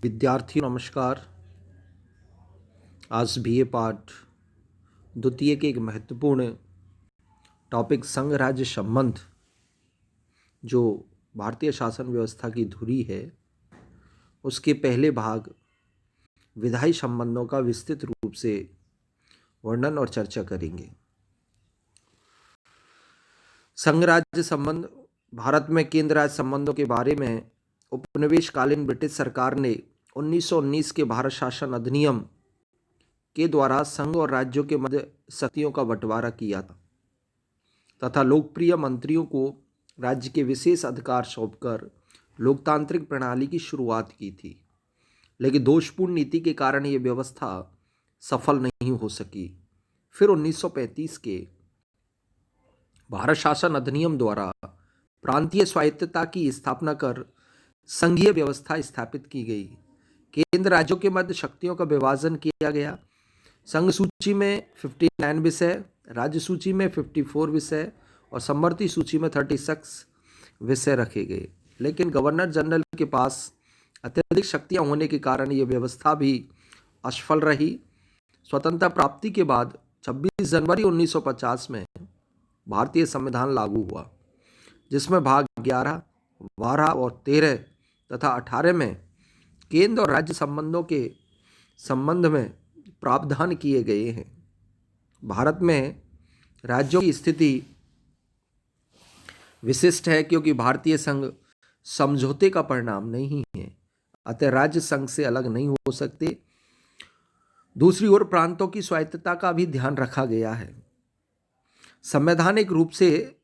विद्यार्थियों नमस्कार। आज बीए पाठ द्वितीय के एक महत्वपूर्ण टॉपिक संघ राज्य संबंध जो भारतीय शासन व्यवस्था की धुरी है उसके पहले भाग विधायी संबंधों का विस्तृत रूप से वर्णन और चर्चा करेंगे। संघ राज्य संबंध भारत में केंद्र राज्य संबंधों के बारे में उपनिवेशकालीन ब्रिटिश सरकार ने 1919 के भारत शासन अधिनियम के द्वारा संघ और राज्यों के मध्य शक्तियों का बंटवारा किया था तथा लोकप्रिय मंत्रियों को राज्य के विशेष अधिकार सौंपकर लोकतांत्रिक प्रणाली की शुरुआत की थी। लेकिन दोषपूर्ण नीति के कारण यह व्यवस्था सफल नहीं हो सकी। फिर 1935 के भारत शासन अधिनियम द्वारा प्रांतीय स्वायत्तता की स्थापना कर संघीय व्यवस्था स्थापित की गई। केंद्र राज्यों के मध्य शक्तियों का विभाजन किया गया। संघ सूची में 59 विषय, राज्य सूची में 54 विषय और समवर्ती सूची में 36 विषय रखे गए। लेकिन गवर्नर जनरल के पास अत्यधिक शक्तियां होने के कारण यह व्यवस्था भी असफल रही। स्वतंत्रता प्राप्ति के बाद 26 जनवरी 1950 में भारतीय संविधान लागू हुआ, जिसमें भाग 11, 12 और 13 तथा 18 में केंद्र और राज्य संबंधों के संबंध में प्रावधान किए गए हैं। भारत में राज्यों की स्थिति विशिष्ट है क्योंकि भारतीय संघ समझौते का परिणाम नहीं है, अतः राज्य संघ से अलग नहीं हो सकते। दूसरी ओर प्रांतों की स्वायत्तता का भी ध्यान रखा गया है। संवैधानिक रूप से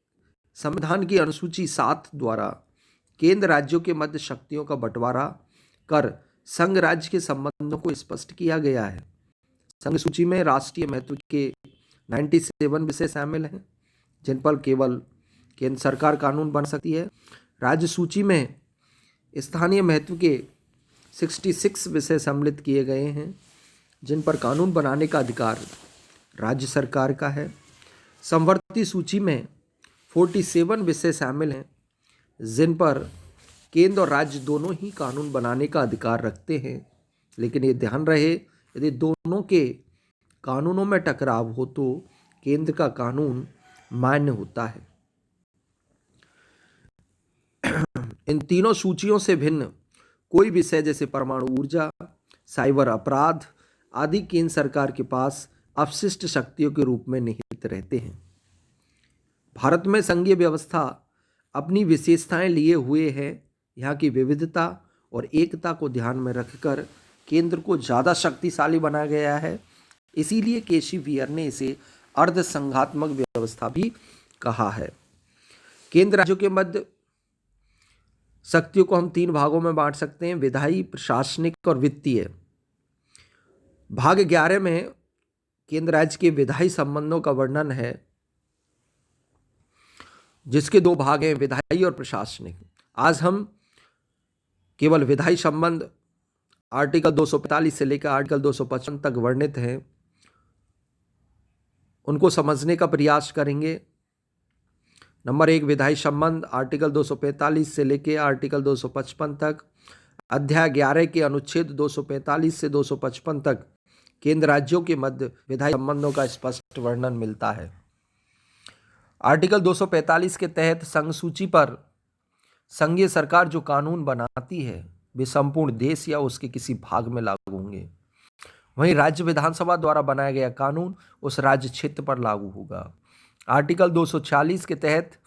संविधान की अनुसूची 7 द्वारा केंद्र राज्यों के मध्य शक्तियों का बंटवारा कर संघ राज्य के संबंधों को स्पष्ट किया गया है। संघ सूची में राष्ट्रीय महत्व के 97 विषय शामिल हैं, जिन पर केवल केंद्र सरकार कानून बना सकती है। राज्य सूची में स्थानीय महत्व के 66 विषय सम्मिलित किए गए हैं, जिन पर कानून बनाने का अधिकार राज्य सरकार का है। समवर्ती सूची में 47 विषय शामिल हैं, जिन पर केंद्र और राज्य दोनों ही कानून बनाने का अधिकार रखते हैं। लेकिन ये ध्यान रहे, यदि दोनों के कानूनों में टकराव हो तो केंद्र का कानून मान्य होता है। इन तीनों सूचियों से भिन्न कोई विषय जैसे परमाणु ऊर्जा, साइबर अपराध आदि केंद्र सरकार के पास अपशिष्ट शक्तियों के रूप में निहित रहते हैं। भारत में संघीय व्यवस्था अपनी विशेषताएं लिए हुए है। यहाँ की विविधता और एकता को ध्यान में रखकर केंद्र को ज़्यादा शक्तिशाली बनाया गया है। इसीलिए केसी वियर ने इसे अर्ध संघात्मक व्यवस्था भी कहा है। केंद्र राज्यों के मध्य शक्तियों को हम 3 भागों में बांट सकते हैं: विधायी, प्रशासनिक और वित्तीय। भाग 11 में केंद्र राज्य के विधायी संबंधों का वर्णन है, जिसके 2 भाग हैं, विधायी और प्रशासनिक। आज हम केवल विधायी संबंध आर्टिकल 245 से लेकर आर्टिकल 255 तक वर्णित हैं, उनको समझने का प्रयास करेंगे। नंबर 1, विधायी संबंध आर्टिकल 245 से लेकर आर्टिकल 255 तक। अध्याय 11 के अनुच्छेद 245 से 255 तक केंद्र राज्यों के मध्य विधायी संबंधों का स्पष्ट वर्णन मिलता है। आर्टिकल 245 के तहत संघ सूची पर संघीय सरकार जो कानून बनाती है वे संपूर्ण देश या उसके किसी भाग में लागू होंगे। वहीं राज्य विधानसभा द्वारा बनाया गया कानून उस राज्य क्षेत्र पर लागू होगा। आर्टिकल 246 के तहत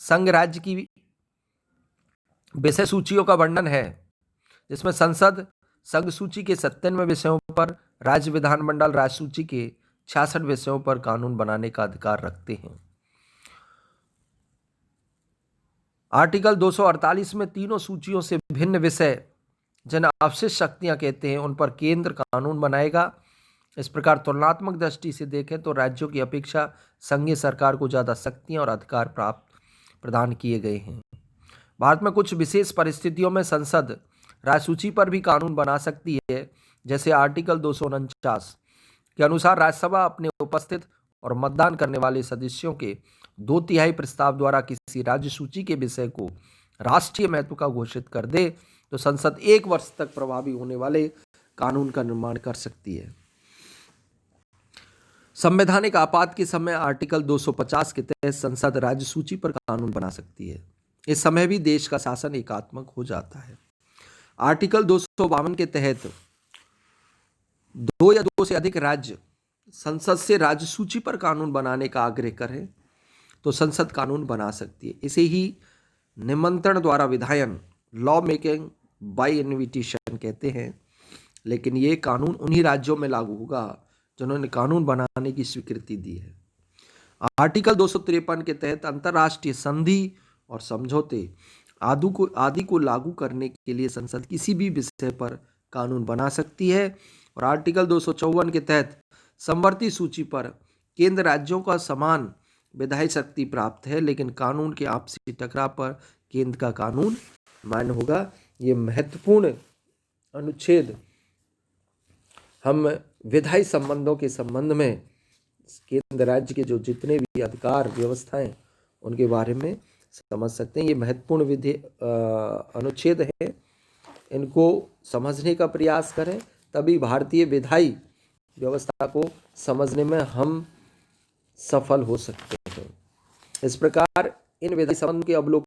संघ राज्य की विषय सूचियों का वर्णन है, जिसमें संसद संघ सूची के 97 विषयों पर, राज्य विधानमंडल राज्य सूची के 66 विषयों पर कानून बनाने का अधिकार रखते हैं। आर्टिकल 248 में तीनों सूचियों से भिन्न विषय जिन अपशिष्ट शक्तियां कहते हैं उन पर केंद्र कानून बनाएगा। इस प्रकार तुलनात्मक दृष्टि से देखें तो राज्यों की अपेक्षा संघीय सरकार को ज़्यादा शक्तियां और अधिकार प्रदान किए गए हैं। भारत में कुछ विशेष परिस्थितियों में संसद राज्य सूची पर भी कानून बना सकती है, जैसे आर्टिकल 249 के अनुसार राज्यसभा अपने उपस्थित और मतदान करने वाले सदस्यों के 2/3 प्रस्ताव द्वारा किसी राज्य सूची के विषय को राष्ट्रीय महत्व का घोषित कर दे तो संसद 1 वर्ष तक प्रभावी होने वाले कानून का निर्माण कर सकती है। संवैधानिक आपात के समय आर्टिकल 250 के तहत संसद राज्य सूची पर कानून बना सकती है। इस समय भी देश का शासन एकात्मक हो जाता है। आर्टिकल 252 के तहत 2 या 2 से अधिक राज्य संसद से राज्य सूची पर कानून बनाने का आग्रह करें तो संसद कानून बना सकती है। इसे ही निमंत्रण द्वारा विधायन, लॉ मेकिंग बाय इनविटेशन कहते हैं। लेकिन ये कानून उन्हीं राज्यों में लागू होगा जिन्होंने कानून बनाने की स्वीकृति दी है। आर्टिकल 253 के तहत अंतर्राष्ट्रीय संधि और समझौते आदि को लागू करने के लिए संसद किसी भी विषय पर कानून बना सकती है। और आर्टिकल 254 के तहत समवर्ती सूची पर केंद्र राज्यों का समान विधायी शक्ति प्राप्त है, लेकिन कानून के आपसी टकराव पर केंद्र का कानून मान्य होगा। ये महत्वपूर्ण अनुच्छेद हम विधायी संबंधों के संबंध में केंद्र राज्य के जो जितने भी अधिकार व्यवस्थाएं उनके बारे में समझ सकते हैं। ये महत्वपूर्ण अनुच्छेद है, इनको समझने का प्रयास करें, तभी भारतीय विधायी व्यवस्था को समझने में हम सफल हो सकते हैं। इस प्रकार इन विधायी संबंध के अवलोकन